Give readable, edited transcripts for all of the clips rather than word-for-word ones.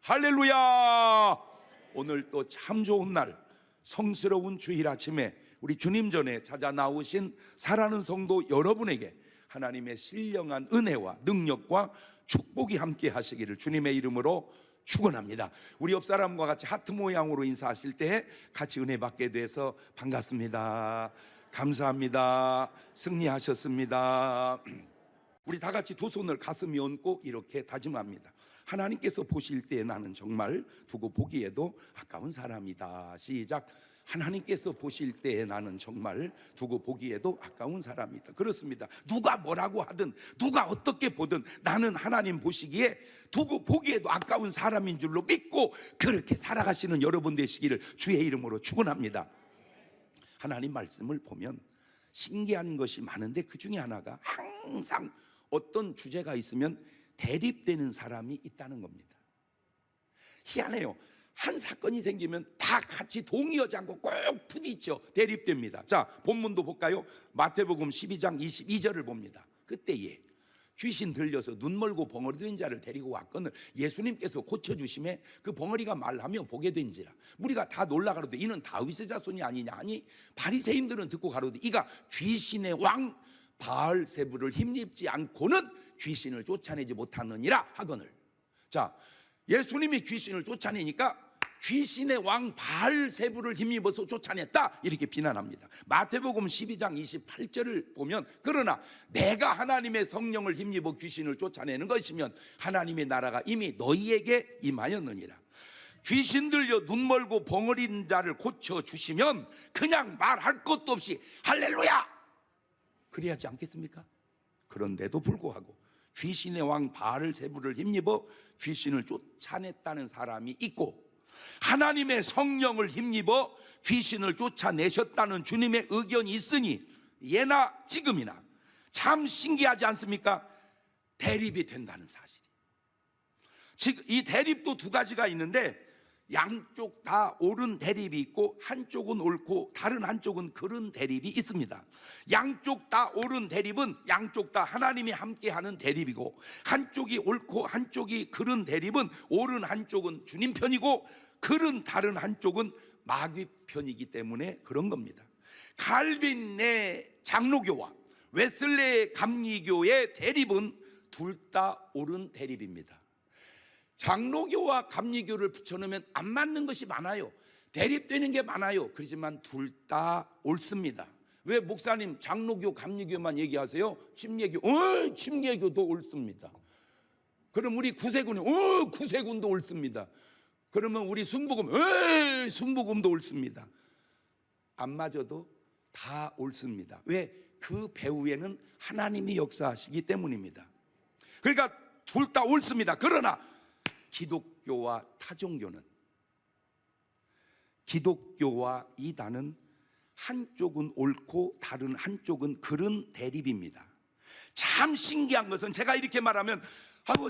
할렐루야. 오늘 또 참 좋은 날, 성스러운 주일 아침에 우리 주님 전에 찾아 나오신 사랑하는 성도 여러분에게 하나님의 신령한 은혜와 능력과 축복이 함께 하시기를 주님의 이름으로 축원합니다. 우리 옆 사람과 같이 하트 모양으로 인사하실 때 같이 은혜 받게 돼서 반갑습니다. 감사합니다. 승리하셨습니다. 우리 다 같이 두 손을 가슴에 얹고 이렇게 다짐합니다. 하나님께서 보실 때 나는 정말 두고 보기에도 아까운 사람이다. 시작. 하나님께서 보실 때 나는 정말 두고 보기에도 아까운 사람이다. 그렇습니다. 누가 뭐라고 하든 누가 어떻게 보든 나는 하나님 보시기에 두고 보기에도 아까운 사람인 줄로 믿고 그렇게 살아가시는 여러분 되시기를 주의 이름으로 축원합니다. 하나님 말씀을 보면 신기한 것이 많은데 그 중에 하나가 항상 어떤 주제가 있으면 대립되는 사람이 있다는 겁니다. 희한해요. 한 사건이 생기면 다 같이 동의하지 않고 꼭 부딪혀 대립됩니다. 자, 본문도 볼까요? 마태복음 12장 22절을 봅니다. 그때에 귀신 들려서 눈 멀고 벙어리 된 자를 데리고 왔거늘 예수님께서 고쳐주심에 그 벙어리가 말하며 보게 된지라. 무리가 다 놀라가로되 이는 다윗의 자손이 아니냐 하니 바리새인들은 듣고 가로되 이가 귀신의 왕 바알세불을 힘입지 않고는 귀신을 쫓아내지 못하느니라 하거늘. 자, 예수님이 귀신을 쫓아내니까 귀신의 왕 바알세불을 힘입어서 쫓아냈다 이렇게 비난합니다. 마태복음 12장 28절을 보면 그러나 내가 하나님의 성령을 힘입어 귀신을 쫓아내는 것이면 하나님의 나라가 이미 너희에게 임하였느니라. 귀신 들려 눈 멀고 벙어린 자를 고쳐주시면 그냥 말할 것도 없이 할렐루야 그래야지 않겠습니까? 그런데도 불구하고 귀신의 왕 바알세불을 힘입어 귀신을 쫓아냈다는 사람이 있고 하나님의 성령을 힘입어 귀신을 쫓아내셨다는 주님의 의견이 있으니 예나 지금이나 참 신기하지 않습니까? 대립이 된다는 사실이. 지금 이 대립도 두 가지가 있는데 양쪽 다 옳은 대립이 있고 한쪽은 옳고 다른 한쪽은 그른 대립이 있습니다. 양쪽 다 옳은 대립은 양쪽 다 하나님이 함께하는 대립이고 한쪽이 옳고 한쪽이 그른 대립은 옳은 한쪽은 주님 편이고 그른 다른 한쪽은 마귀 편이기 때문에 그런 겁니다. 칼빈의 장로교와 웨슬레의 감리교의 대립은 둘 다 옳은 대립입니다. 장로교와 감리교를 붙여놓으면 안 맞는 것이 많아요. 대립되는 게 많아요. 그렇지만 둘 다 옳습니다. 왜 목사님 장로교 감리교만 얘기하세요? 침례교 침례교도 옳습니다. 그럼 우리 구세군이 구세군도 옳습니다. 그러면 우리 순복음 순복음도 옳습니다. 안 맞아도 다 옳습니다. 왜? 그 배후에는 하나님이 역사하시기 때문입니다. 그러니까 둘 다 옳습니다. 그러나 기독교와 타종교는, 기독교와 이단은 한쪽은 옳고 다른 한쪽은 그른 대립입니다. 참 신기한 것은 제가 이렇게 말하면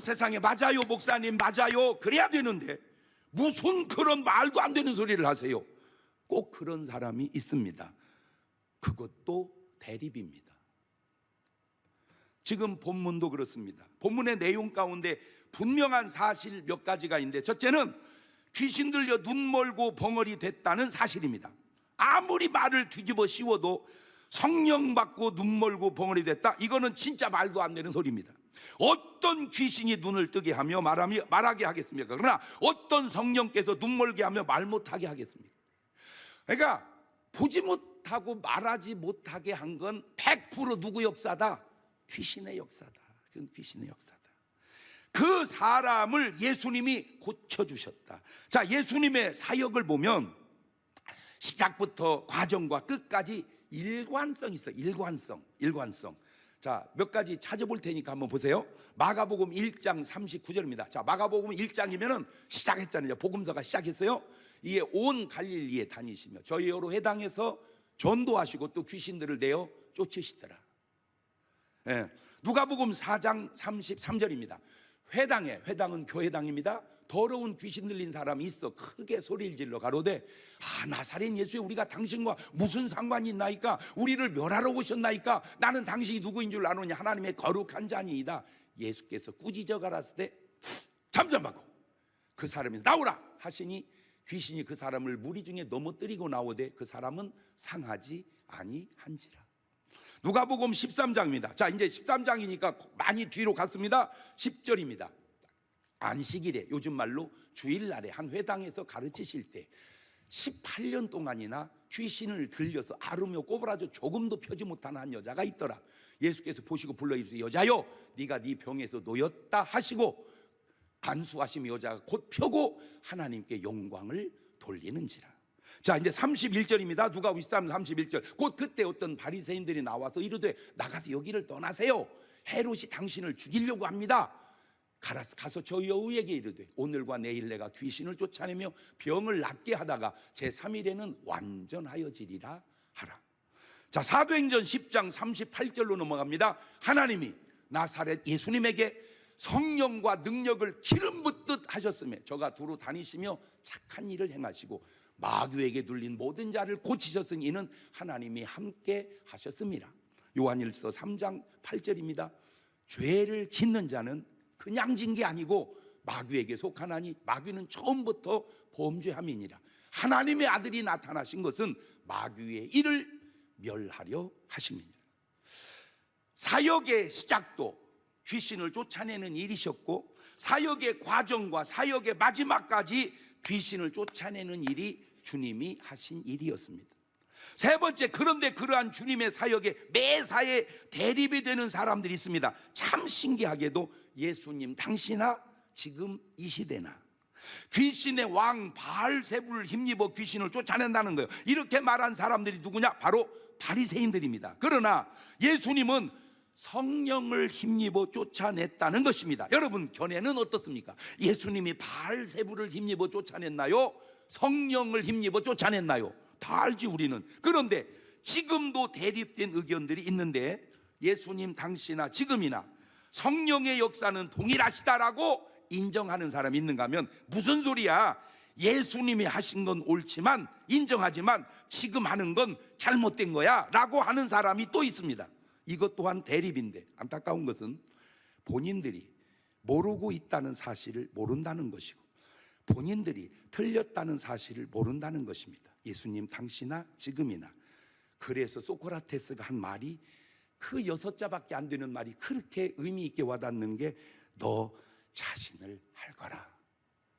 세상에 맞아요 목사님 맞아요 그래야 되는데 무슨 그런 말도 안 되는 소리를 하세요. 꼭 그런 사람이 있습니다. 그것도 대립입니다. 지금 본문도 그렇습니다. 본문의 내용 가운데 분명한 사실 몇 가지가 있는데 첫째는 귀신 들려 눈 멀고 벙어리 됐다는 사실입니다. 아무리 말을 뒤집어 씌워도 성령 받고 눈 멀고 벙어리 됐다, 이거는 진짜 말도 안 되는 소리입니다. 어떤 귀신이 눈을 뜨게 하며 말하게 하겠습니까? 그러나 어떤 성령께서 눈 멀게 하며 말 못하게 하겠습니까? 그러니까 보지 못하고 말하지 못하게 한 건 100% 누구 역사다? 귀신의 역사다. 그건 귀신의 역사다. 그 사람을 예수님이 고쳐주셨다. 자, 예수님의 사역을 보면 시작부터 과정과 끝까지 일관성이 있어. 일관성. 자, 몇 가지 찾아볼 테니까 한번 보세요. 마가복음 1장 39절입니다. 자, 마가복음 1장이면은 시작했잖아요. 복음서가 시작했어요. 이에 온 갈릴리에 다니시며 저희 여러 회당에서 전도하시고 또 귀신들을 내어 쫓으시더라. 예. 누가복음 4장 33절입니다. 회당은 교회당입니다. 더러운 귀신 들린 사람이 있어 크게 소리를 질러 가로되 나사렛 예수여 우리가 당신과 무슨 상관이 있나이까? 우리를 멸하러 오셨나이까? 나는 당신이 누구인 줄 아노냐? 하나님의 거룩한 자니이다. 예수께서 꾸짖어 가라사대 잠잠하고 그 사람이 나오라 하시니 귀신이 그 사람을 무리 중에 넘어뜨리고 나오되 그 사람은 상하지 아니한지라. 누가복음 13장입니다. 자, 이제 13장이니까 많이 뒤로 갔습니다. 10절입니다. 안식일에, 요즘 말로 주일날에 한 회당에서 가르치실 때 18년 동안이나 귀신을 들려서 앓으며 꼬부라져 조금도 펴지 못하는 한 여자가 있더라. 예수께서 보시고 불러 이르시되 여자여 네가 네 병에서 놓였다 하시고 안수하시며 여자가 곧 펴고 하나님께 영광을 돌리는지라. 자, 이제 31절입니다. 누가복음 31절. 곧 그때 어떤 바리새인들이 나와서 이르되 나가서 여기를 떠나세요. 헤롯이 당신을 죽이려고 합니다. 가서 저 여우에게 이르되 오늘과 내일 내가 귀신을 쫓아내며 병을 낫게 하다가 제3일에는 완전하여지리라 하라. 자, 사도행전 10장 38절로 넘어갑니다. 하나님이 나사렛 예수님에게 성령과 능력을 기름 붓듯 하셨으며 저가 두루 다니시며 착한 일을 행하시고 마귀에게 눌린 모든 자를 고치셨으니 이는 하나님이 함께 하셨습니다. 요한일서 3장 8절입니다. 죄를 짓는 자는 그냥 진 게 아니고 마귀에게 속하나니 마귀는 처음부터 범죄함이니라. 하나님의 아들이 나타나신 것은 마귀의 일을 멸하려 하심이니라. 사역의 시작도 귀신을 쫓아내는 일이셨고 사역의 과정과 사역의 마지막까지 귀신을 쫓아내는 일이 주님이 하신 일이었습니다. 세 번째, 그런데 그러한 주님의 사역에 매사에 대립이 되는 사람들이 있습니다. 참 신기하게도 예수님 당시나 지금 이 시대나 귀신의 왕 바알세불을 힘입어 귀신을 쫓아낸다는 거예요. 이렇게 말한 사람들이 누구냐? 바로 바리새인들입니다. 그러나 예수님은 성령을 힘입어 쫓아냈다는 것입니다. 여러분, 견해는 어떻습니까? 예수님이 바알세불을 힘입어 쫓아냈나요? 성령을 힘입어 쫓아냈나요? 다 알지 우리는. 그런데 지금도 대립된 의견들이 있는데 예수님 당시나 지금이나 성령의 역사는 동일하시다라고 인정하는 사람이 있는가 하면 무슨 소리야? 예수님이 하신 건 옳지만 인정하지만 지금 하는 건 잘못된 거야 라고 하는 사람이 또 있습니다. 이것 또한 대립인데 안타까운 것은 본인들이 모르고 있다는 사실을 모른다는 것이고 본인들이 틀렸다는 사실을 모른다는 것입니다. 예수님 당시나 지금이나. 그래서 소크라테스가 한 말이 그 6자밖에 안 되는 말이 그렇게 의미 있게 와닿는 게 너 자신을 알거라.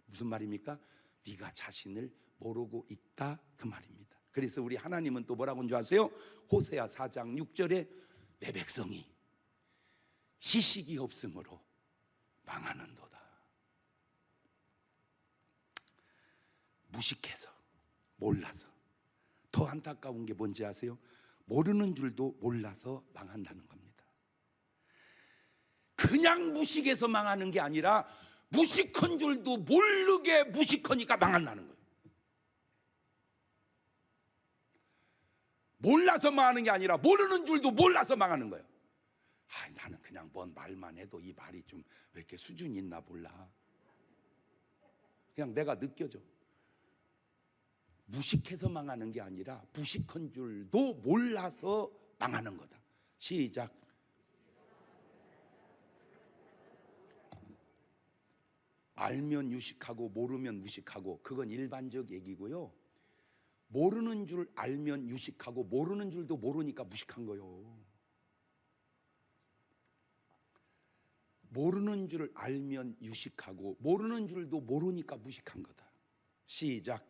무슨 말입니까? 네가 자신을 모르고 있다 그 말입니다. 그래서 우리 하나님은 또 뭐라고 한 줄 아세요? 호세아 4장 6절에 내 백성이 지식이 없으므로 망하는도다. 무식해서 몰라서. 더 안타까운 게 뭔지 아세요? 모르는 줄도 몰라서 망한다는 겁니다. 그냥 무식해서 망하는 게 아니라 무식한 줄도 모르게 무식하니까 망한다는 거예요. 몰라서 망하는 게 아니라 모르는 줄도 몰라서 망하는 거예요. 나는 그냥 뭔 말만 해도 이 말이 좀 왜 이렇게 수준이 있나 몰라. 그냥 내가 느껴져. 무식해서 망하는 게 아니라 무식한 줄도 몰라서 망하는 거다. 시작. 알면 유식하고 모르면 무식하고 그건 일반적 얘기고요. 모르는 줄 알면 유식하고 모르는 줄도 모르니까 무식한 거요. 모르는 줄 알면 유식하고 모르는 줄도 모르니까 무식한 거다. 시작.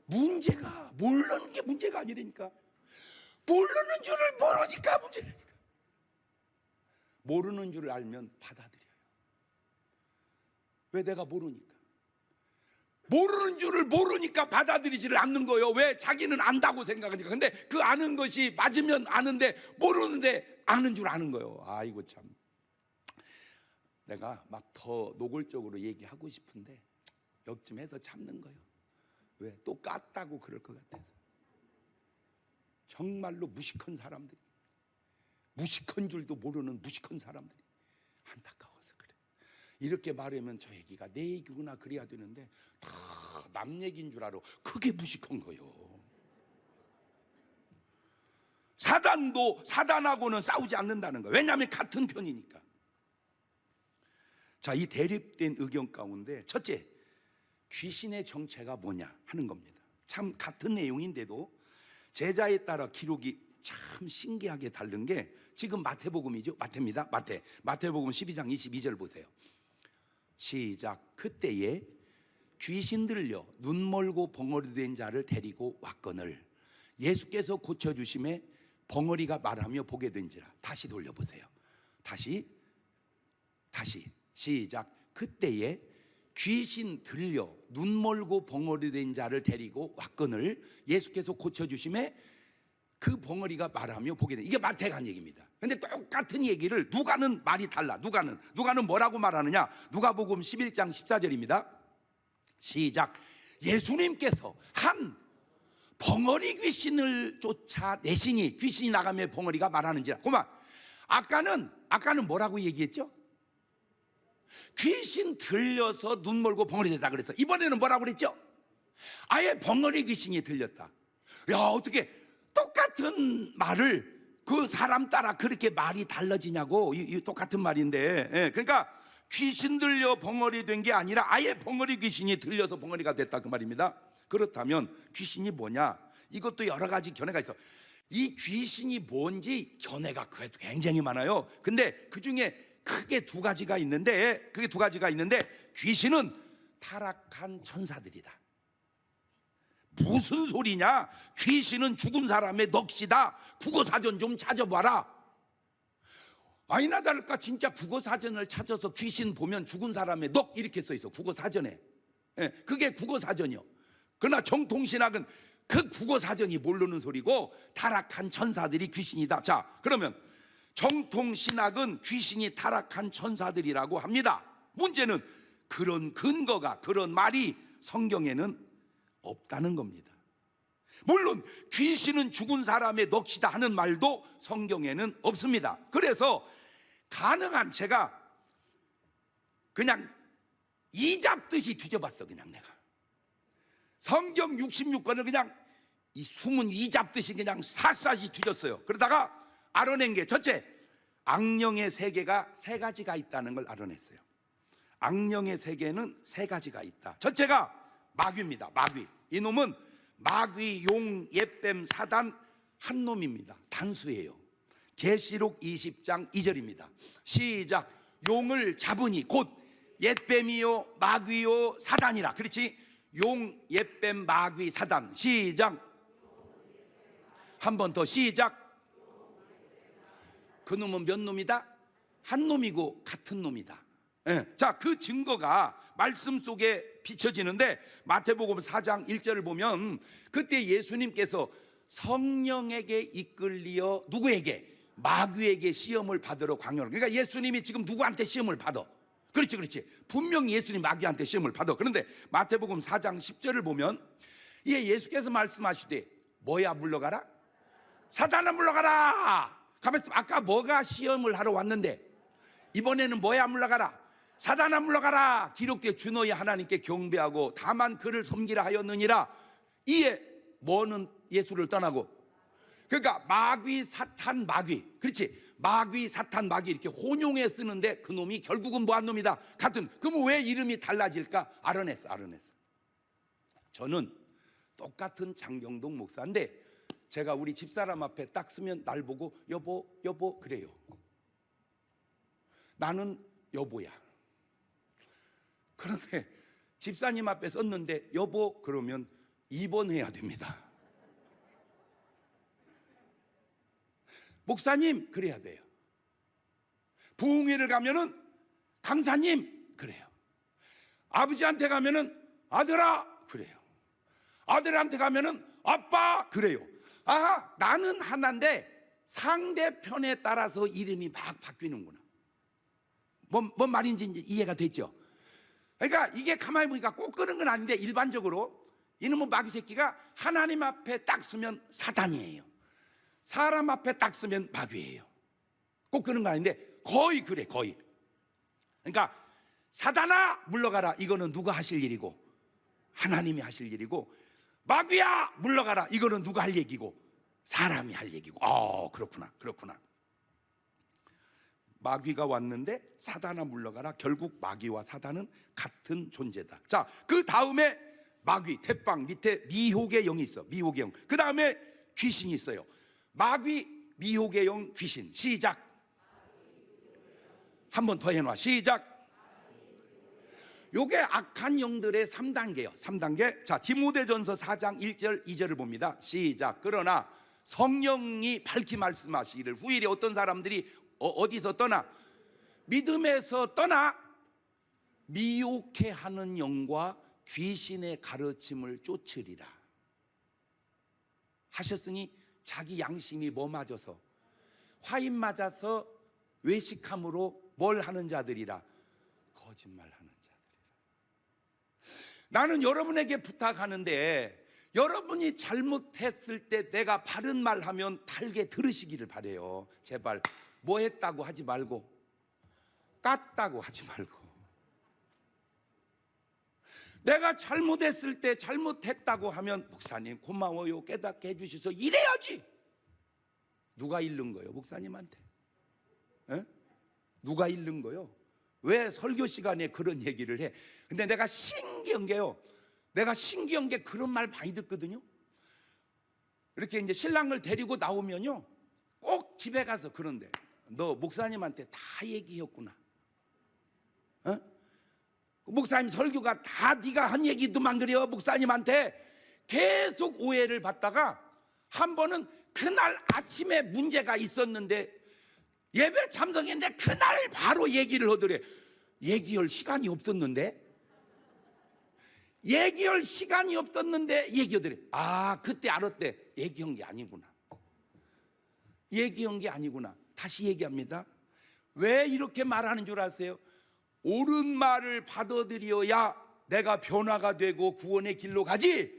문제가 모르는 게 문제가 아니라니까. 모르는 줄을 모르니까 문제라니까. 모르는 줄을 알면 받아들여요. 왜? 내가 모르니까. 모르는 줄을 모르니까 받아들이지를 않는 거예요. 왜? 자기는 안다고 생각하니까. 근데 그 아는 것이 맞으면 아는데 모르는데 아는 줄 아는 거예요. 아이고 참. 내가 막 더 노골적으로 얘기하고 싶은데 역쯤해서 참는 거예요. 왜? 또 깠다고 그럴 것 같아서. 정말로 무식한 사람들이, 무식한 줄도 모르는 무식한 사람들이 안타까워서 그래. 이렇게 말하면 저 얘기가 내 얘기구나 그래야 되는데 다 남 얘기인 줄 알아. 그게 무식한 거요. 사단하고는 싸우지 않는다는 거예요. 왜냐하면 같은 편이니까. 자, 이 대립된 의견 가운데 첫째, 귀신의 정체가 뭐냐 하는 겁니다. 참 같은 내용인데도 제자에 따라 기록이 참 신기하게 다른 게 지금 마태복음이죠. 마태입니다. 마태복음 12장 22절 보세요. 시작. 그때에 귀신 들려 눈 멀고 벙어리 된 자를 데리고 왔거늘 예수께서 고쳐주심에 벙어리가 말하며 보게 된지라. 다시 돌려보세요. 다시 시작. 그때에 귀신 들려 눈 멀고 벙어리 된 자를 데리고 왔거늘 예수께서 고쳐주심에 그 벙어리가 말하며 보게 된. 이게 마태가 한 얘기입니다. 근데 똑같은 얘기를 누가는 말이 달라. 누가는 뭐라고 말하느냐. 누가복음 11장 14절입니다 시작. 예수님께서 한 벙어리 귀신을 쫓아내시니 귀신이 나가면 벙어리가 말하는지라. 그만. 아까는 뭐라고 얘기했죠? 귀신 들려서 눈 멀고 벙어리 되다 그랬어. 이번에는 뭐라고 그랬죠? 아예 벙어리 귀신이 들렸다. 야, 어떻게 똑같은 말을 그 사람 따라 그렇게 말이 달라지냐고. 이 똑같은 말인데, 그러니까 귀신 들려 벙어리 된 게 아니라 아예 벙어리 귀신이 들려서 벙어리가 됐다 그 말입니다. 그렇다면 귀신이 뭐냐? 이것도 여러 가지 견해가 있어. 이 귀신이 뭔지 견해가 굉장히 많아요. 근데 그 중에 크게 두 가지가 있는데, 귀신은 타락한 천사들이다. 무슨 소리냐? 귀신은 죽은 사람의 넋이다. 국어사전 좀 찾아봐라. 아니나 다를까 진짜 국어사전을 찾아서 귀신 보면 죽은 사람의 넋 이렇게 써 있어. 국어사전에. 그게 국어사전이요. 그러나 정통신학은 그 국어사전이 모르는 소리고 타락한 천사들이 귀신이다. 자, 그러면 정통신학은 귀신이 타락한 천사들이라고 합니다. 문제는 그런 근거가, 그런 말이 성경에는 없다는 겁니다. 물론 귀신은 죽은 사람의 넋이다 하는 말도 성경에는 없습니다. 그래서 가능한 제가 그냥 이 잡듯이 뒤져봤어. 그냥 내가 성경 66권을 그냥 이 숨은 이 잡듯이 그냥 샅샅이 뒤졌어요. 그러다가 알아낸 게 첫째, 악령의 세계가 세 가지가 있다는 걸 알아냈어요. 악령의 세계는 세 가지가 있다. 첫째가 마귀입니다. 마귀. 이놈은 마귀, 용, 옅뱀, 사단 한 놈입니다. 단수예요. 계시록 20장 2절입니다 시작. 용을 잡으니 곧 옅뱀이요 마귀요 사단이라. 그렇지? 용, 옅뱀, 마귀, 사단. 시작. 한 번 더 시작. 그 놈은 몇 놈이다? 한 놈이고 같은 놈이다. 자, 그 증거가 말씀 속에 비춰지는데 마태복음 4장 1절을 보면 그때 예수님께서 성령에게 이끌리어 누구에게? 마귀에게 시험을 받으러 광야로. 그러니까 예수님이 지금 누구한테 시험을 받아? 그렇지. 분명히 예수님 마귀한테 시험을 받아. 그런데 마태복음 4장 10절을 보면 예수께서 말씀하시되 뭐야 물러가라? 사단아 물러가라. 가만있어. 아까 뭐가 시험을 하러 왔는데 이번에는 뭐야 물러가라? 사단아 물러가라. 기록되어 주 너희 하나님께 경배하고 다만 그를 섬기라 하였느니라. 이에 뭐는 예수를 떠나고. 그러니까 마귀, 사탄, 마귀. 그렇지? 마귀, 사탄, 마귀 이렇게 혼용해 쓰는데 그 놈이 결국은 뭐한 놈이다? 같은. 그러면 왜 이름이 달라질까? 알아냈어. 저는 똑같은 장경동 목사인데 제가 우리 집사람 앞에 딱 쓰면 날 보고 여보 그래요. 나는 여보야. 그런데 집사님 앞에 썼는데 여보 그러면 입원해야 됩니다. 목사님 그래야 돼요. 부흥회를 가면은 강사님 그래요. 아버지한테 가면은 아들아 그래요. 아들한테 가면은 아빠 그래요. 아, 나는 하나인데 상대편에 따라서 이름이 막 바뀌는구나. 뭔 말인지 이제 이해가 됐죠? 그러니까 이게 가만히 보니까 꼭 그런 건 아닌데 일반적으로 이놈의 마귀 새끼가 하나님 앞에 딱 서면 사단이에요. 사람 앞에 딱 서면 마귀예요. 꼭 그런 거 아닌데 거의 그래, 거의. 그러니까 사단아 물러가라. 이거는 누가 하실 일이고 하나님이 하실 일이고, 마귀야 물러가라. 이거는 누가 할 얘기고 사람이 할 얘기고. 그렇구나. 마귀가 왔는데 사단아 물러가라. 결국 마귀와 사단은 같은 존재다. 자, 그 다음에 마귀, 태빵 밑에 미혹의 영이 있어. 미혹의 영. 그 다음에 귀신이 있어요. 마귀, 미혹의 영, 귀신. 시작. 한 번 더 해놔. 시작. 요게 악한 영들의 3단계예요. 3단계. 자, 디모데전서 4장 1절 2절을 봅니다. 시작. 그러나 성령이 밝히 말씀하시기를 후일에 어떤 사람들이 어디서 떠나? 믿음에서 떠나 미혹해 하는 영과 귀신의 가르침을 쫓으리라 하셨으니, 자기 양심이 뭐 맞아서? 화인 맞아서 외식함으로 뭘 하는 자들이라? 거짓말하는 자들이라. 나는 여러분에게 부탁하는데, 여러분이 잘못했을 때 내가 바른 말 하면 달게 들으시기를 바래요. 제발 뭐 했다고 하지 말고, 깠다고 하지 말고. 내가 잘못했을 때 잘못했다고 하면, 목사님 고마워요, 깨닫게 해주셔서, 이래야지. 누가 잃는 거예요? 목사님한테. 에? 누가 잃는 거예요? 왜 설교 시간에 그런 얘기를 해? 근데 내가 신기한 게요, 내가 신기한 게 그런 말 많이 듣거든요. 이렇게 이제 신랑을 데리고 나오면요, 꼭 집에 가서 그런데, 너 목사님한테 다 얘기했구나. 어? 목사님 설교가 다 네가 한 얘기도만 그래요. 목사님한테 계속 오해를 받다가 한 번은 그날 아침에 문제가 있었는데 예배 참석했는데 그날 바로 얘기를 하더래. 얘기할 시간이 없었는데 얘기하더래. 아, 그때 알았대. 얘기한 게 아니구나. 얘기한 게 아니구나. 다시 얘기합니다. 왜 이렇게 말하는 줄 아세요? 옳은 말을 받아들여야 내가 변화가 되고 구원의 길로 가지,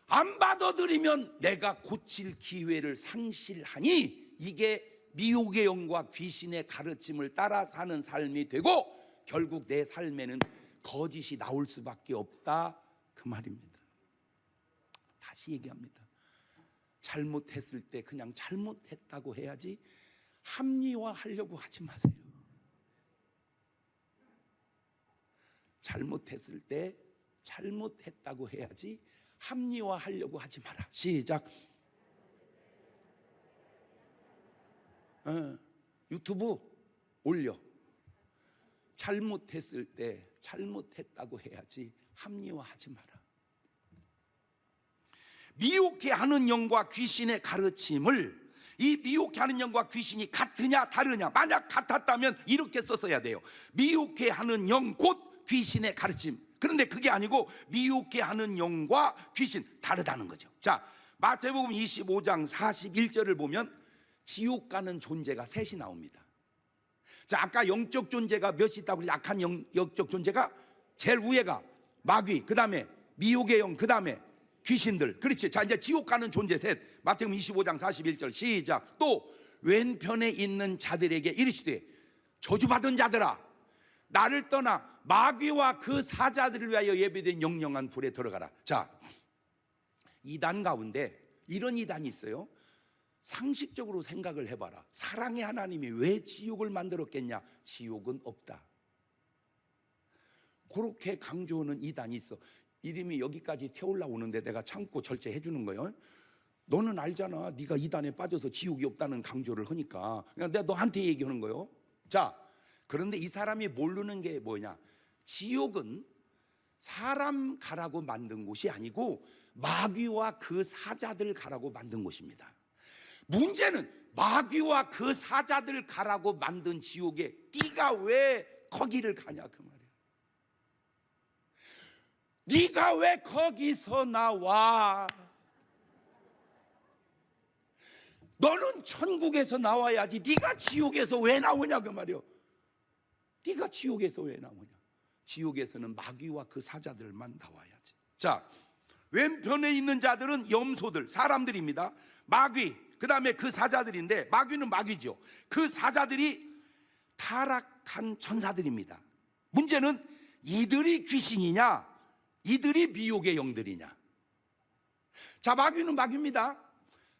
안 받아들이면 내가 고칠 기회를 상실하니, 이게 미혹의 영과 귀신의 가르침을 따라 사는 삶이 되고 결국 내 삶에는 거짓이 나올 수밖에 없다, 그 말입니다. 다시 얘기합니다. 잘못했을 때 그냥 잘못했다고 해야지 합리화하려고 하지 마세요. 잘못했을 때 잘못했다고 해야지 합리화하려고 하지 마라. 시작. 유튜브 올려. 잘못했을 때 잘못했다고 해야지 합리화하지 마라. 미혹해 하는 영과 귀신의 가르침을, 이 미혹해 하는 영과 귀신이 같으냐 다르냐, 만약 같았다면 이렇게 썼어야 돼요. 미혹해 하는 영 곧 귀신의 가르침. 그런데 그게 아니고 미혹해 하는 영과 귀신 다르다는 거죠. 자, 마태복음 25장 41절을 보면 지옥 가는 존재가 셋이 나옵니다. 자, 아까 영적 존재가 몇이 있다고 그랬지? 약한 영적 존재가 제일 위에가 마귀, 그 다음에 미혹의 영, 그 다음에 귀신들. 그렇지. 자, 이제 지옥 가는 존재 셋. 마태복음 25장 41절 시작. 또 왼편에 있는 자들에게 이르시되, 저주받은 자들아, 나를 떠나 마귀와 그 사자들을 위하여 예배된 영영한 불에 들어가라. 자, 이단 가운데 이런 이단이 있어요. 상식적으로 생각을 해봐라. 사랑의 하나님이 왜 지옥을 만들었겠냐? 지옥은 없다. 그렇게 강조하는 이단이 있어. 이름이 여기까지 태올라오는데 내가 참고 절제해 주는 거예요. 너는 알잖아. 네가 이단에 빠져서 지옥이 없다는 강조를 하니까 그냥 내가 너한테 얘기하는 거예요. 자, 그런데 이 사람이 모르는 게 뭐냐? 지옥은 사람 가라고 만든 곳이 아니고 마귀와 그 사자들 가라고 만든 곳입니다. 문제는 마귀와 그 사자들 가라고 만든 지옥에 네가 왜 거기를 가냐, 그 말이야. 네가 왜 거기서 나와? 너는 천국에서 나와야지. 네가 지옥에서 왜 나오냐, 그 말이야. 네가 지옥에서 왜 나오냐? 지옥에서는 마귀와 그 사자들만 나와야지. 자, 왼편에 있는 자들은 염소들, 사람들입니다. 마귀, 그 다음에 그 사자들인데, 마귀는 마귀죠. 그 사자들이 타락한 천사들입니다. 문제는 이들이 귀신이냐, 이들이 미혹의 영들이냐. 자, 마귀는 마귀입니다.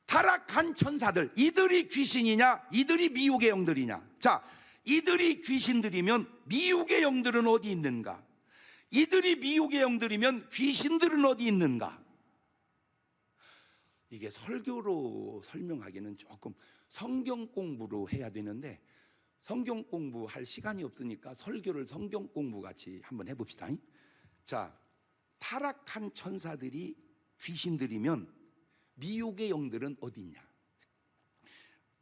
타락한 천사들, 이들이 귀신이냐, 이들이 미혹의 영들이냐. 자, 이들이 귀신들이면 미혹의 영들은 어디 있는가? 이들이 미혹의 영들이면 귀신들은 어디 있는가? 이게 설교로 설명하기는 조금 성경 공부로 해야 되는데 성경 공부할 시간이 없으니까 설교를 성경 공부 같이 한번 해봅시다. 자, 타락한 천사들이 귀신들이면 미혹의 영들은 어디 있냐?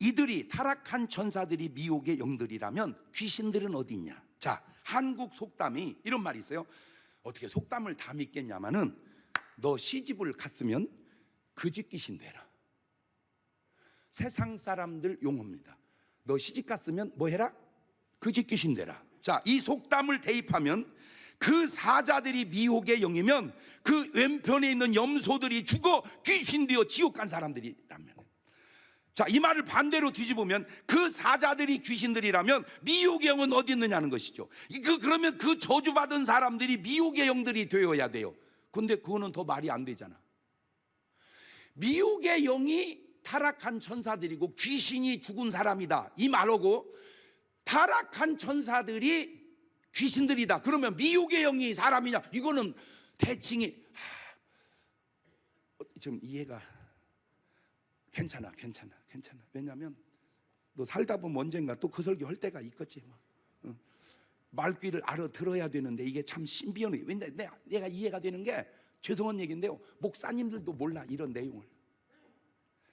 이들이 타락한 천사들이 미혹의 영들이라면 귀신들은 어디 있냐? 자, 한국 속담이 이런 말이 있어요. 어떻게 속담을 다 믿겠냐마는 너 시집을 갔으면 그 집 귀신 되라. 세상 사람들 용어입니다. 너 시집 갔으면 뭐 해라? 그 집 귀신 되라. 자, 이 속담을 대입하면 그 사자들이 미혹의 영이면 그 왼편에 있는 염소들이 죽어 귀신 되어 지옥 간 사람들이라면, 자, 이 말을 반대로 뒤집으면 그 사자들이 귀신들이라면 미혹의 영은 어디 있느냐는 것이죠. 그러면 그 저주받은 사람들이 미혹의 영들이 되어야 돼요. 근데 그거는 더 말이 안 되잖아. 미혹의 영이 타락한 천사들이고 귀신이 죽은 사람이다 이 말하고 타락한 천사들이 귀신들이다 그러면 미혹의 영이 사람이냐, 이거는 대칭이 좀 이해가 괜찮아. 왜냐하면 너 살다 보면 언젠가 또 그 설교 할 때가 있겠지. 말귀를 알아들어야 되는데 이게 참 신비하네. 왜냐 내가 이해가 되는 게 죄송한 얘기인데요, 목사님들도 몰라 이런 내용을.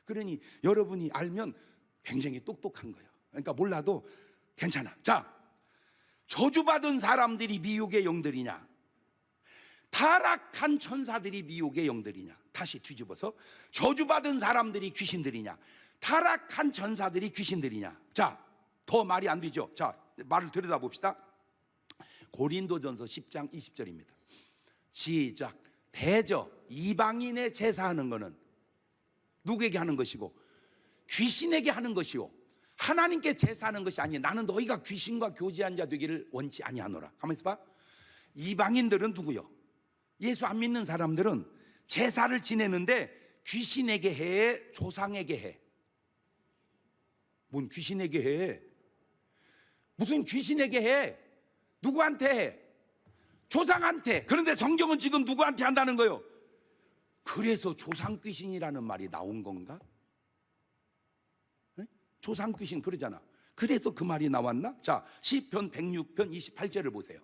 그러니 여러분이 알면 굉장히 똑똑한 거예요. 그러니까 몰라도 괜찮아. 자, 저주받은 사람들이 미혹의 영들이냐, 타락한 천사들이 미혹의 영들이냐? 다시 뒤집어서 저주받은 사람들이 귀신들이냐, 타락한 천사들이 귀신들이냐? 자, 더 말이 안 되죠. 자, 말을 들여다봅시다. 고린도전서 10장 20절입니다 시작. 대저 이방인의 제사하는 것은 누구에게 하는 것이고 귀신에게 하는 것이요 하나님께 제사하는 것이 아니에요. 나는 너희가 귀신과 교제한 자 되기를 원치 아니하노라. 가만히 있어봐. 이방인들은 누구요? 예수 안 믿는 사람들은 제사를 지내는데 귀신에게 해, 조상에게 해? 뭔 귀신에게 해? 무슨 귀신에게 해? 누구한테 해? 조상한테. 그런데 성경은 지금 누구한테 한다는 거예요? 그래서 조상 귀신이라는 말이 나온 건가? 네? 조상 귀신 그러잖아. 그래서 그 말이 나왔나? 자, 시편 106편 28절을 보세요.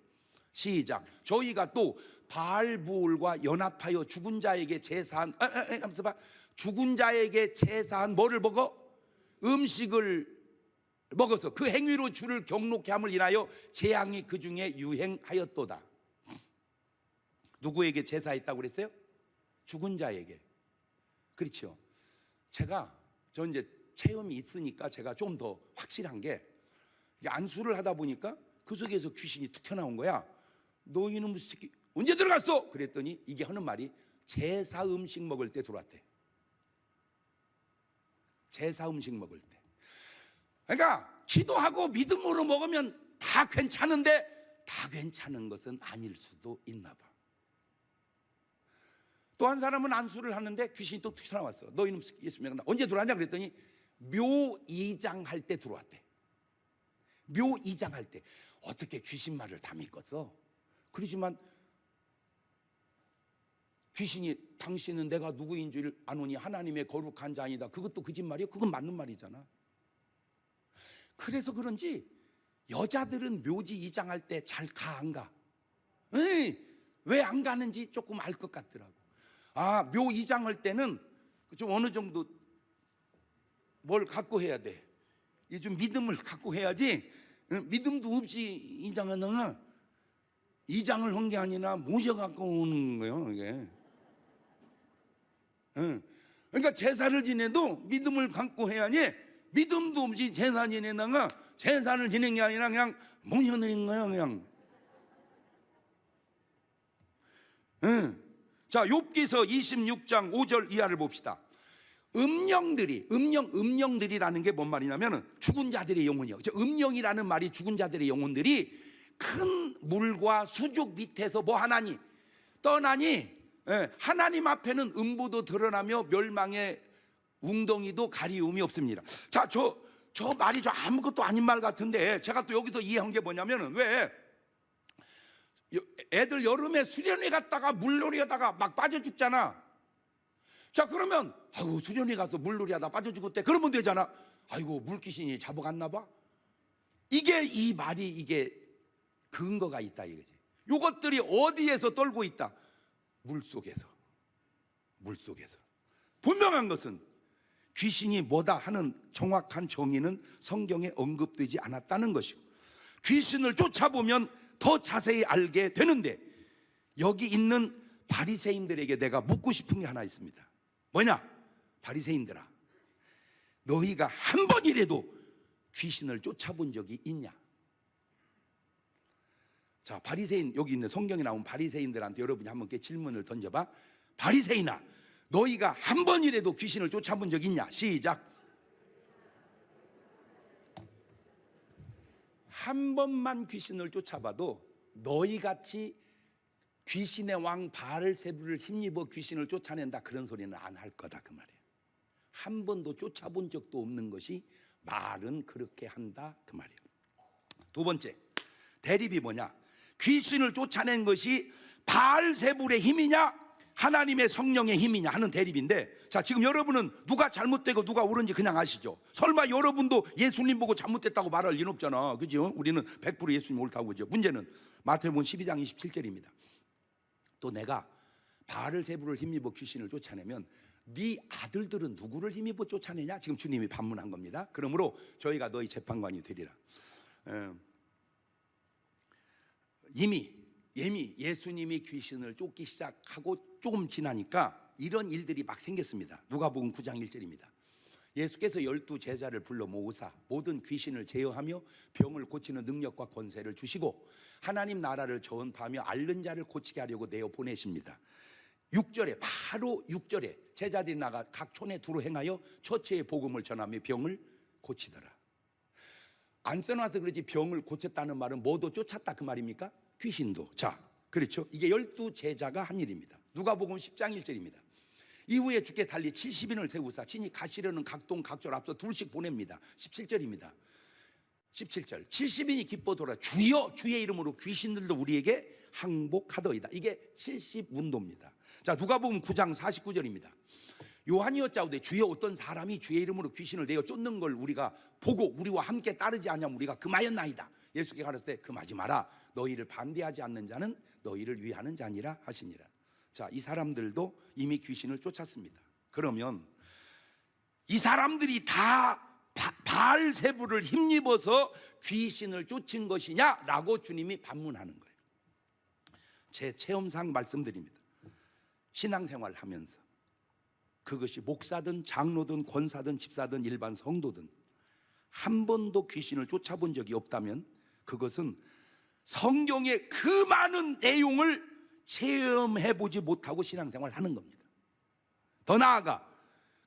시작. 저희가 또 바알부울과 연합하여 죽은 자에게 제사한 죽은 자에게 제사한 뭐를 먹어? 음식을 먹어서 그 행위로 주를 경록케 함을 인하여 재앙이 그 중에 유행하였도다. 누구에게 제사했다고 그랬어요? 죽은 자에게. 그렇죠. 저 이제 체험이 있으니까 제가 좀 더 확실한 게, 안수를 하다 보니까 그 속에서 귀신이 툭 튀어나온 거야. 너 이놈 새끼 언제 들어갔어? 그랬더니 이게 하는 말이 제사 음식 먹을 때 들어왔대. 제사 음식 먹을 때. 그러니까 기도하고 믿음으로 먹으면 다 괜찮은데 다 괜찮은 것은 아닐 수도 있나 봐. 또 한 사람은 안수를 하는데 귀신이 또 튀어나왔어. 너 이놈 새끼 예수 믿는다. 언제 들어왔냐 그랬더니 묘이장할 때 들어왔대. 묘이장할 때. 어떻게 귀신 말을 다 믿겠어? 그러지만 귀신이 당신은 내가 누구인 줄 아노니 하나님의 거룩한 자이다. 그것도 거짓말이야? 그건 맞는 말이잖아. 그래서 그런지 여자들은 묘지 이장할 때 잘 가 안 가? 왜 안 가는지 조금 알 것 같더라고. 묘 이장할 때는 좀 어느 정도 뭘 갖고 해야 돼. 좀 믿음을 갖고 해야지. 믿음도 없이 이장하다가 이장을 한 게 아니라 모셔갖고 오는 거예요, 이게. 그러니까 제사를 지내도 믿음을 갖고 해야지, 믿음도 없이 제사 지내다가 제사를 지낸 게 아니라 그냥 모셔내는 거예요, 그냥. 자, 욥기서 26장 5절 이하를 봅시다. 음령들이라는 게 뭔 말이냐면 죽은 자들의 영혼이요. 음령이라는 말이 죽은 자들의 영혼들이 큰 물과 수족 밑에서 뭐 하나니? 떠나니 하나님 앞에는 음부도 드러나며 멸망의 웅덩이도 가리움이 없습니다. 자, 저 저 말이 저 아무것도 아닌 말 같은데 제가 또 여기서 이해한 게 뭐냐면은 왜 애들 여름에 수련회 갔다가 물놀이 하다가 막 빠져 죽잖아. 자 그러면 아이고 수련회 가서 물놀이 하다 빠져 죽었대. 그러면 되잖아. 아이고 물귀신이 잡아갔나 봐. 이게 이 말이 이게 근거가 있다 이거지. 요것들이 어디에서 떨고 있다? 물속에서. 물속에서. 분명한 것은 귀신이 뭐다 하는 정확한 정의는 성경에 언급되지 않았다는 것이고, 귀신을 쫓아보면 더 자세히 알게 되는데, 여기 있는 바리새인들에게 내가 묻고 싶은 게 하나 있습니다. 뭐냐? 바리새인들아, 너희가 한 번이라도 귀신을 쫓아본 적이 있냐? 자, 바리새인, 여기 있는 성경에 나온 바리새인들한테 여러분이 한번 질문을 던져봐. 바리새인아, 너희가 한 번이라도 귀신을 쫓아본 적 있냐? 시작. 한 번만 귀신을 쫓아봐도 너희같이 귀신의 왕 바알세불을 힘입어 귀신을 쫓아낸다 그런 소리는 안 할 거다 그 말이에요. 한 번도 쫓아본 적도 없는 것이 말은 그렇게 한다 그 말이에요. 두 번째, 대립이 뭐냐? 귀신을 쫓아낸 것이 바알세불의 힘이냐 하나님의 성령의 힘이냐 하는 대립인데, 자 지금 여러분은 누가 잘못되고 누가 옳은지 그냥 아시죠? 설마 여러분도 예수님 보고 잘못됐다고 말할 리는 없잖아, 그죠? 우리는 100% 예수님 옳다고 그죠? 문제는 마태복음 12장 27절입니다. 또 내가 바알세불을 힘입어 귀신을 쫓아내면 네 아들들은 누구를 힘입어 쫓아내냐? 지금 주님이 반문한 겁니다. 그러므로 저희가 너희 재판관이 되리라. 이미 예수님이 귀신을 쫓기 시작하고 조금 지나니까 이런 일들이 막 생겼습니다. 누가복음 9장 1절입니다. 예수께서 12 제자를 불러 모으사 모든 귀신을 제어하며 병을 고치는 능력과 권세를 주시고 하나님 나라를 전파하며 앓는 자를 고치게 하려고 내어 보내십니다. 6절에, 바로 6절에 제자들이 나가 각 촌에 두루 행하여 처처의 복음을 전하며 병을 고치더라. 안 써놔서 그러지 병을 고쳤다는 말은 뭐도 쫓았다 그 말입니까? 귀신도. 자, 그렇죠. 이게 12 제자가 한 일입니다. 누가복음 10장 1절입니다. 이후에 주께 달리 70인을 세우사 친히 가시려는 각동 각절 앞서 둘씩 보냅니다. 17절입니다. 17절 70인이 기뻐 돌아 주여 주의 이름으로 귀신들도 우리에게 항복하더이다. 이게 70문도입니다. 자, 누가복음 9장 49절입니다. 요한이 여짜오되 주여 어떤 사람이 주의 이름으로 귀신을 내어 쫓는 걸 우리가 보고 우리와 함께 따르지 않냐면 우리가 금하였나이다. 예수께 가르칠 때 금하지 마라. 너희를 반대하지 않는 자는 너희를 위하는 자니라 하시니라. 자, 이 사람들도 이미 귀신을 쫓았습니다. 그러면 이 사람들이 다 바알세불을 힘입어서 귀신을 쫓은 것이냐라고 주님이 반문하는 거예요. 제 체험상 말씀드립니다. 신앙생활 하면서 그것이 목사든 장로든 권사든 집사든 일반 성도든 한 번도 귀신을 쫓아본 적이 없다면 그것은 성경의 그 많은 내용을 체험해보지 못하고 신앙생활을 하는 겁니다. 더 나아가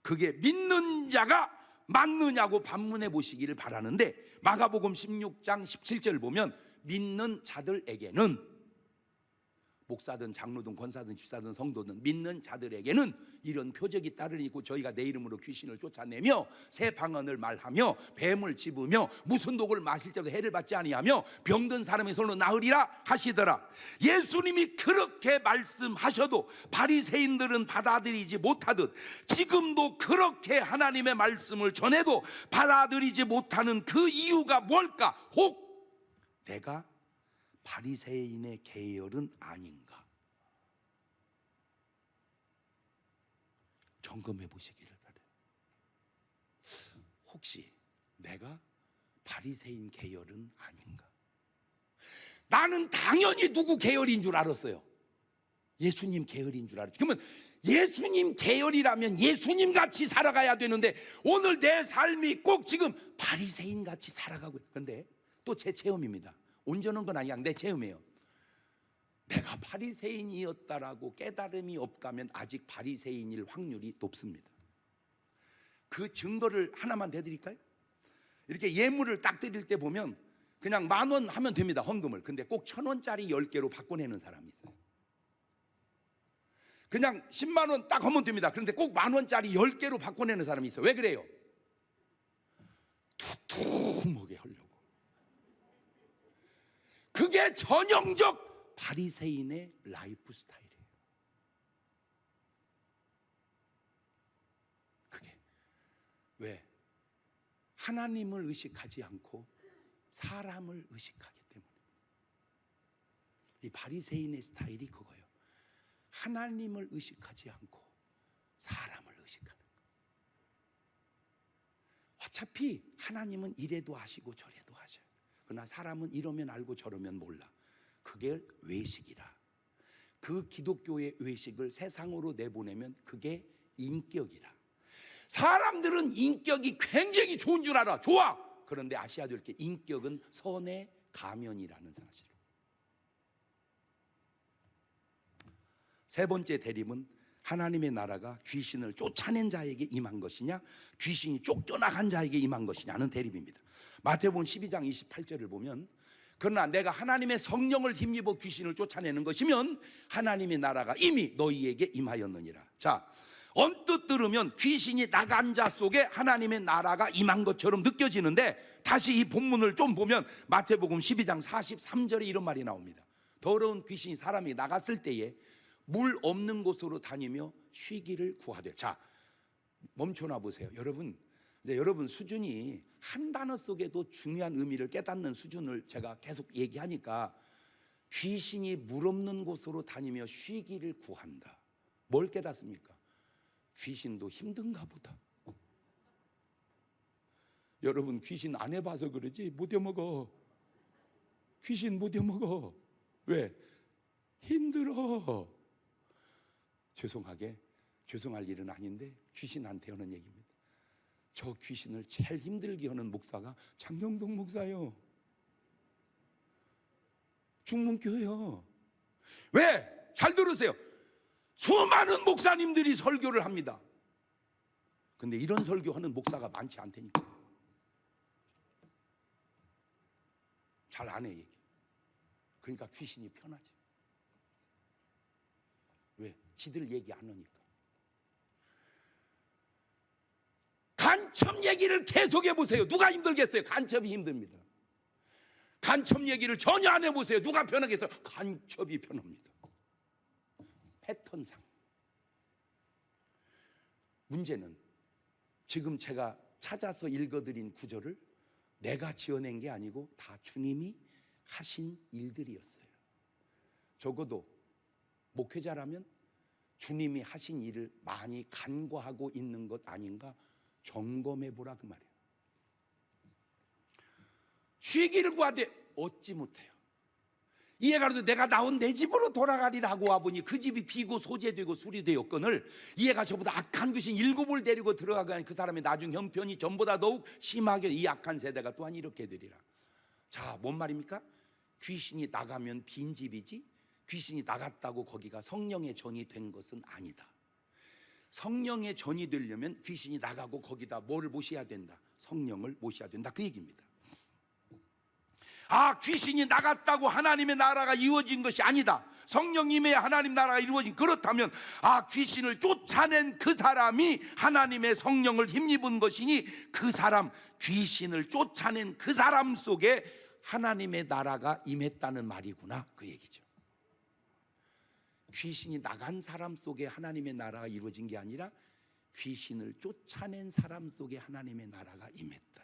그게 믿는 자가 맞느냐고 반문해 보시기를 바라는데, 마가복음 16장 17절 보면 믿는 자들에게는, 목사든 장로든 권사든 집사든 성도든 믿는 자들에게는 이런 표적이 따르니고 저희가 내 이름으로 귀신을 쫓아내며 새 방언을 말하며 뱀을 집으며 무슨 독을 마실 때도 해를 받지 아니하며 병든 사람의 손으로 나으리라 하시더라. 예수님이 그렇게 말씀하셔도 바리새인들은 받아들이지 못하듯 지금도 그렇게 하나님의 말씀을 전해도 받아들이지 못하는 그 이유가 뭘까? 혹 내가 바리새인의 계열은 아닌가? 점검해 보시기를 바래요. 혹시 내가 바리새인 계열은 아닌가? 나는 당연히 누구 계열인 줄 알았어요. 예수님 계열인 줄 알았죠. 그러면 예수님 계열이라면 예수님 같이 살아가야 되는데 오늘 내 삶이 꼭 지금 바리새인 같이 살아가고, 그런데 또 제 체험입니다. 온전한 건 아니야. 내 체험이에요. 내가 바리새인이었다라고 깨달음이 없다면 아직 바리새인일 확률이 높습니다. 그 증거를 하나만 대드릴까요? 이렇게 예물을 딱 드릴 때 보면 그냥 10,000원 하면 됩니다, 헌금을. 근데 꼭 1,000원짜리 10개로 바꿔내는 사람이 있어요. 그냥 10만 원 딱 하면 됩니다. 그런데 꼭 10,000원짜리 10개로 바꿔내는 사람이 있어요. 왜 그래요? 두툼하게 하려고. 그게 전형적 바리새인의 라이프 스타일이에요. 그게 왜? 하나님을 의식하지 않고 사람을 의식하기 때문에. 이 바리새인의 스타일이 그거예요. 하나님을 의식하지 않고 사람을 의식하는 거. 어차피 하나님은 이래도 하시고 저래도 하셔요. 그러나 사람은 이러면 알고 저러면 몰라. 그게 외식이라. 그 기독교의 외식을 세상으로 내보내면 그게 인격이라. 사람들은 인격이 굉장히 좋은 줄 알아. 좋아. 그런데 아셔야 될 게 인격은 선의 가면이라는 사실. 세 번째 대립은 하나님의 나라가 귀신을 쫓아낸 자에게 임한 것이냐, 귀신이 쫓겨나간 자에게 임한 것이냐는 대립입니다. 마태복음 12장 28절을 보면, 그러나 내가 하나님의 성령을 힘입어 귀신을 쫓아내는 것이면 하나님의 나라가 이미 너희에게 임하였느니라. 자, 언뜻 들으면 귀신이 나간 자 속에 하나님의 나라가 임한 것처럼 느껴지는데, 다시 이 본문을 좀 보면 마태복음 12장 43절에 이런 말이 나옵니다. 더러운 귀신이 사람이 나갔을 때에 물 없는 곳으로 다니며 쉬기를 구하되. 자, 멈춰나 보세요. 여러분, 이제 여러분 수준이 한 단어 속에도 중요한 의미를 깨닫는 수준을 제가 계속 얘기하니까, 귀신이 물 없는 곳으로 다니며 쉬기를 구한다. 뭘 깨닫습니까? 귀신도 힘든가 보다. 여러분 귀신 안 해봐서 그러지 못 해먹어. 귀신 못 해먹어. 왜? 힘들어. 죄송할 일은 아닌데 귀신한테 하는 얘기입니다. 저 귀신을 제일 힘들게 하는 목사가 장경동 목사요. 중문교회요. 왜? 잘 들으세요. 수많은 목사님들이 설교를 합니다. 근데 이런 설교하는 목사가 많지 않다니까. 잘 안 해 얘기. 그러니까 귀신이 편하지. 왜? 지들 얘기 안 하니까. 간첩 얘기를 계속 해보세요. 누가 힘들겠어요? 간첩이 힘듭니다. 간첩 얘기를 전혀 안 해보세요. 누가 편하겠어요? 간첩이 편합니다. 패턴상. 문제는 지금 제가 찾아서 읽어드린 구절을 내가 지어낸 게 아니고 다 주님이 하신 일들이었어요. 적어도 목회자라면 주님이 하신 일을 많이 간과하고 있는 것 아닌가 점검해보라 그 말이에요. 쉬기를 구하되 얻지 못해요. 이해가 안 돼. 내가 나온 내 집으로 돌아가리라고 와보니 그 집이 비고 소재되고 수리되었거늘 이해가 저보다 악한 귀신 7을 데리고 들어가니 그 사람의 나중 형편이 전보다 더욱 심하게 이 악한 세대가 또한 이렇게 되리라. 자, 뭔 말입니까? 귀신이 나가면 빈 집이지 귀신이 나갔다고 거기가 성령의 전이 된 것은 아니다. 성령의 전이 되려면 귀신이 나가고 거기다 뭐를 모셔야 된다? 성령을 모셔야 된다. 그 얘기입니다. 아, 귀신이 나갔다고 하나님의 나라가 이루어진 것이 아니다. 성령님의 하나님 나라가 이루어진. 그렇다면 아, 귀신을 쫓아낸 그 사람이 하나님의 성령을 힘입은 것이니 그 사람, 귀신을 쫓아낸 그 사람 속에 하나님의 나라가 임했다는 말이구나. 그 얘기죠. 귀신이 나간 사람 속에 하나님의 나라가 이루어진 게 아니라 귀신을 쫓아낸 사람 속에 하나님의 나라가 임했다.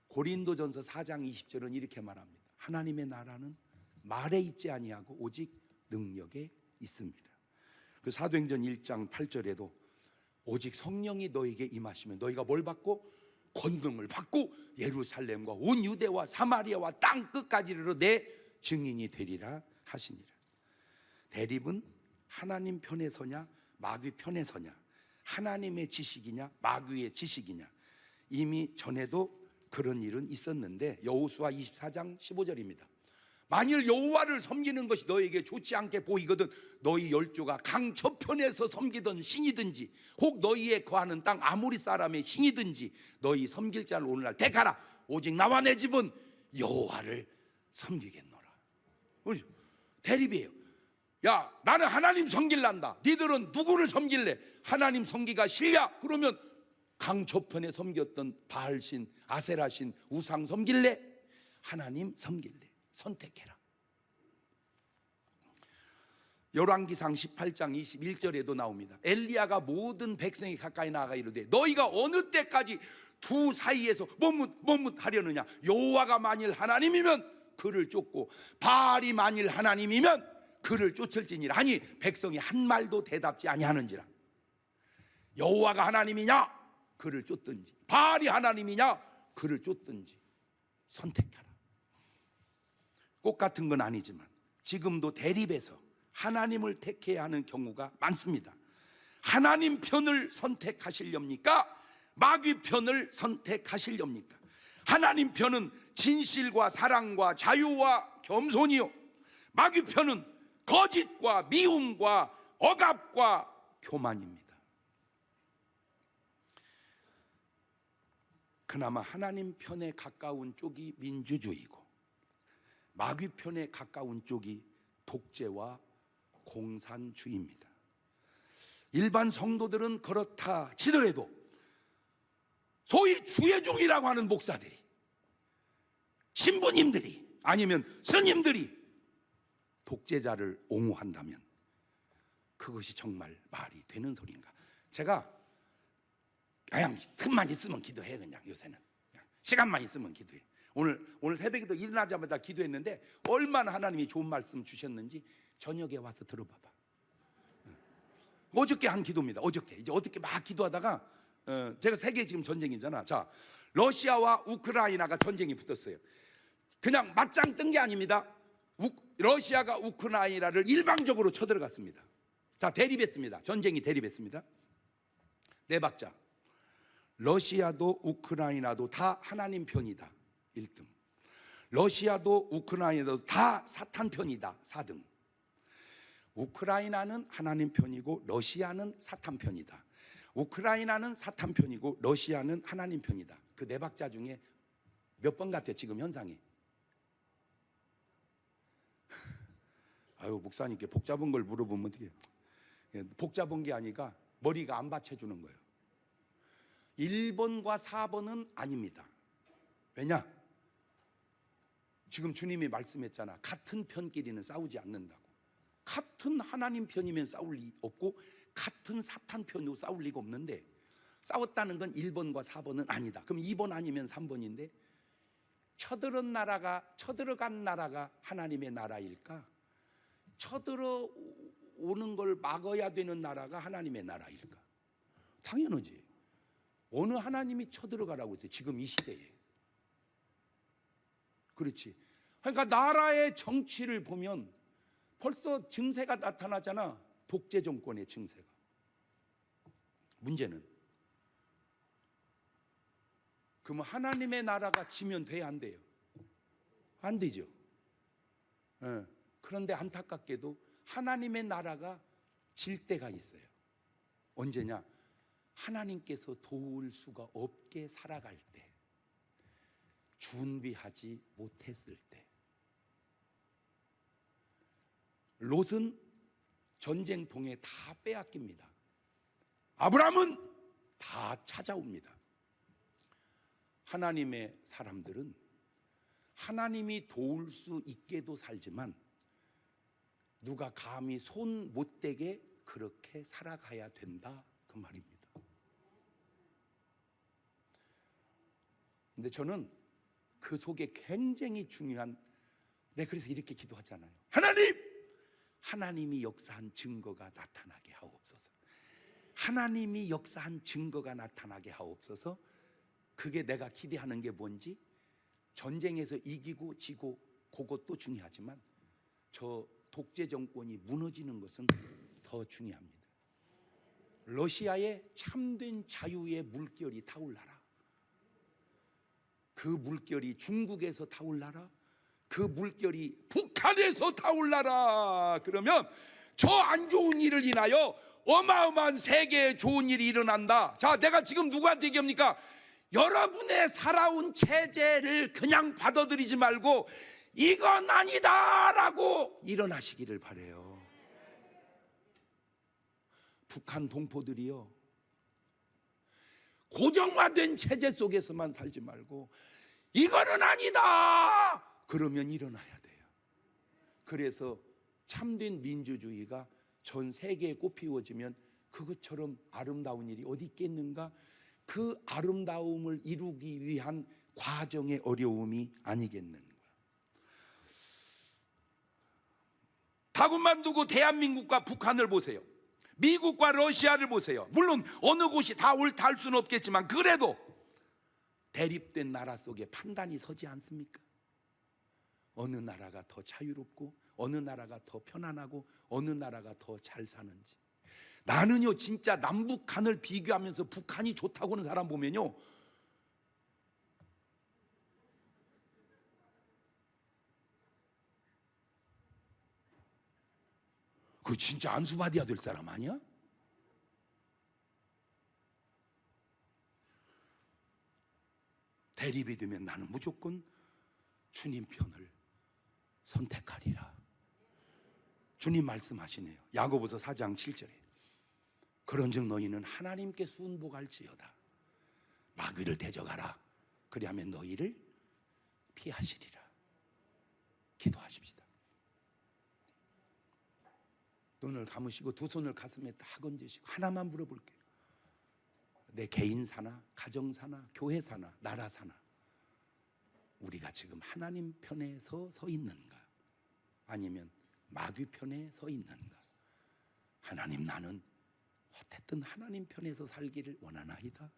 고린도전서 4장 20절은 이렇게 말합니다. 하나님의 나라는 말에 있지 아니하고 오직 능력에 있습니다. 그 사도행전 1장 8절에도 오직 성령이 너에게 임하시면 너희가 뭘 받고? 권능을 받고 예루살렘과 온 유대와 사마리아와 땅 끝까지 이르러 내 증인이 되리라 하시니라. 대립은 하나님 편에 서냐 마귀 편에 서냐, 하나님의 지식이냐 마귀의 지식이냐. 이미 전에도 그런 일은 있었는데 여호수아 24장 15절입니다. 만일 여호와를 섬기는 것이 너에게 좋지 않게 보이거든 너희 열조가 강 저편에서 섬기던 신이든지 혹 너희의 거하는 땅 아모리 사람의 신이든지 너희 섬길 자를 오늘날 택하라. 오직 나와 내 집은 여호와를 섬기겠노라. 대립이에요. 야, 나는 하나님 섬길란다. 니들은 누구를 섬길래? 하나님 섬기가 싫냐? 그러면 강 저편에 섬겼던 바알신, 아세라신 우상 섬길래? 하나님 섬길래? 선택해라. 열왕기상 18장 21절에도 나옵니다. 엘리야가 모든 백성이 가까이 나아가 이르되 너희가 어느 때까지 두 사이에서 머뭇하려느냐. 여호와가 만일 하나님이면 그를 쫓고 바알이 만일 하나님이면 그를 쫓을지니라 하니 백성이 한 말도 대답지 아니하는지라. 여호와가 하나님이냐 그를 쫓든지 바알이 하나님이냐 그를 쫓든지 선택하라. 꼭 같은 건 아니지만 지금도 대립에서 하나님을 택해야 하는 경우가 많습니다. 하나님 편을 선택하시렵니까? 마귀 편을 선택하시렵니까? 하나님 편은 진실과 사랑과 자유와 겸손이요, 마귀 편은 거짓과 미움과 억압과 교만입니다. 그나마 하나님 편에 가까운 쪽이 민주주의고 마귀 편에 가까운 쪽이 독재와 공산주의입니다. 일반 성도들은 그렇다 치더라도 소위 주의종이라고 하는 목사들이, 신부님들이, 아니면 스님들이 독재자를 옹호한다면 그것이 정말 말이 되는 소리인가? 제가 그냥 틈만 있으면 기도해. 그냥 요새는 그냥 시간만 있으면 기도해. 오늘 새벽에도 일어나자마자 기도했는데 얼마나 하나님이 좋은 말씀 주셨는지 저녁에 와서 들어봐봐. 어저께 한 기도입니다. 어저께 막 기도하다가 제가 세계 지금 전쟁이잖아. 자, 러시아와 우크라이나가 전쟁이 붙었어요. 그냥 맞짱 뜬 게 아닙니다. 러시아가 우크라이나를 일방적으로 쳐들어갔습니다. 자, 대립했습니다. 전쟁이 대립했습니다. 네 박자. 러시아도 우크라이나도 다 하나님 편이다. 1등. 러시아도 우크라이나도 다 사탄 편이다. 4등. 우크라이나는 하나님 편이고 러시아는 사탄 편이다. 우크라이나는 사탄 편이고 러시아는 하나님 편이다. 그 네 박자 중에 몇 번 같아요 지금 현상이? 아유, 목사님께 복잡한 걸 물어보면 어떻게? 복잡한 게 아니라 머리가 안 받쳐주는 거예요. 1번과 4번은 아닙니다. 왜냐? 지금 주님이 말씀했잖아. 같은 편끼리는 싸우지 않는다고. 같은 하나님 편이면 싸울 리 없고 같은 사탄 편으로 싸울 리가 없는데, 싸웠다는 건 1번과 4번은 아니다. 그럼 2번 아니면 3번인데 쳐들어간 나라가 하나님의 나라일까? 쳐들어오는 걸 막아야 되는 나라가 하나님의 나라일까? 당연하지. 어느 하나님이 쳐들어가라고 했어요 지금 이 시대에. 그렇지. 그러니까 나라의 정치를 보면 벌써 증세가 나타나잖아. 독재 정권의 증세가. 문제는 그러면 하나님의 나라가 지면 돼야 안 돼요? 안 되죠. 그런데 안타깝게도 하나님의 나라가 질 때가 있어요. 언제냐? 하나님께서 도울 수가 없게 살아갈 때, 준비하지 못했을 때. 롯은 전쟁통에 다 빼앗깁니다. 아브라함은 다 찾아옵니다. 하나님의 사람들은 하나님이 도울 수 있게도 살지만 누가 감히 손 못 대게 그렇게 살아가야 된다, 그 말입니다. 근데 저는 그 속에 굉장히 중요한, 그래서 이렇게 기도하잖아요. 하나님이 역사한 증거가 나타나게 하옵소서. 하나님이 역사한 증거가 나타나게 하옵소서. 그게 내가 기대하는 게 뭔지, 전쟁에서 이기고 지고 그것도 중요하지만 저 독재 정권이 무너지는 것은 더 중요합니다. 러시아의 참된 자유의 물결이 타올라라. 그 물결이 중국에서 타올라라. 그 물결이 북한에서 타올라라. 그러면 저 안 좋은 일을 인하여 어마어마한 세계에 좋은 일이 일어난다. 자, 내가 지금 누구한테 얘기합니까? 여러분의 살아온 체제를 그냥 받아들이지 말고 이건 아니다라고 일어나시기를 바라요. 북한 동포들이요, 고정화된 체제 속에서만 살지 말고 이거는 아니다 그러면 일어나야 돼요. 그래서 참된 민주주의가 전 세계에 꽃피워지면 그것처럼 아름다운 일이 어디 있겠는가? 그 아름다움을 이루기 위한 과정의 어려움이 아니겠는가? 다것만 두고 대한민국과 북한을 보세요. 미국과 러시아를 보세요. 물론 어느 곳이 다 옳다 할 수는 없겠지만 그래도 대립된 나라 속에 판단이 서지 않습니까? 어느 나라가 더 자유롭고 어느 나라가 더 편안하고 어느 나라가 더 잘 사는지. 나는요 진짜 남북한을 비교하면서 북한이 좋다고 하는 사람 보면요 그 진짜 안수받아야 될 사람 아니야? 대립이 되면 나는 무조건 주님 편을 선택하리라. 주님 말씀하시네요. 야고보서 4장 7절에 그런즉 너희는 하나님께 순복할지어다. 마귀를 대적하라. 그리하면 너희를 피하시리라. 기도하십시다. 눈을 감으시고 두 손을 가슴에 딱 얹으시고 하나만 물어볼게요. 내 개인 사나 가정 사나 교회 사나 나라 사나 우리가 지금 하나님 편에 서 있는가? 아니면 마귀 편에 서 있는가? 하나님 나는 어쨌든 하나님 편에서 살기를 원하나이다.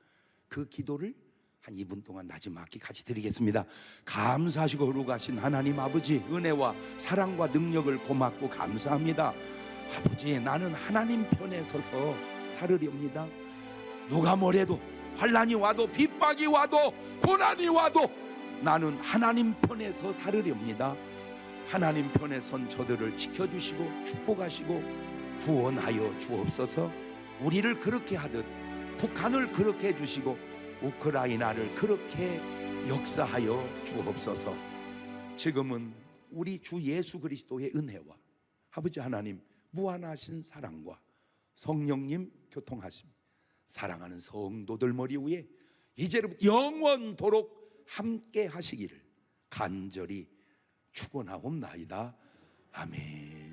그 기도를 한 2분 동안 나지막히 같이 드리겠습니다. 감사하시고 거룩하신 하나님 아버지 은혜와 사랑과 능력을 고맙고 감사합니다. 아버지 나는 하나님 편에 서서 살으렵니다. 누가 뭐래도 환난이 와도 핍박이 와도 고난이 와도 나는 하나님 편에서 살으렵니다. 하나님 편에 선 저들을 지켜주시고 축복하시고 구원하여 주옵소서. 우리를 그렇게 하듯 북한을 그렇게 해주시고 우크라이나를 그렇게 역사하여 주옵소서. 지금은 우리 주 예수 그리스도의 은혜와 아버지 하나님 무한하신 사랑과 성령님 교통하심 사랑하는 성도들 머리 위에 이제부터 영원토록 함께 하시기를 간절히 축원하옵나이다. 아멘.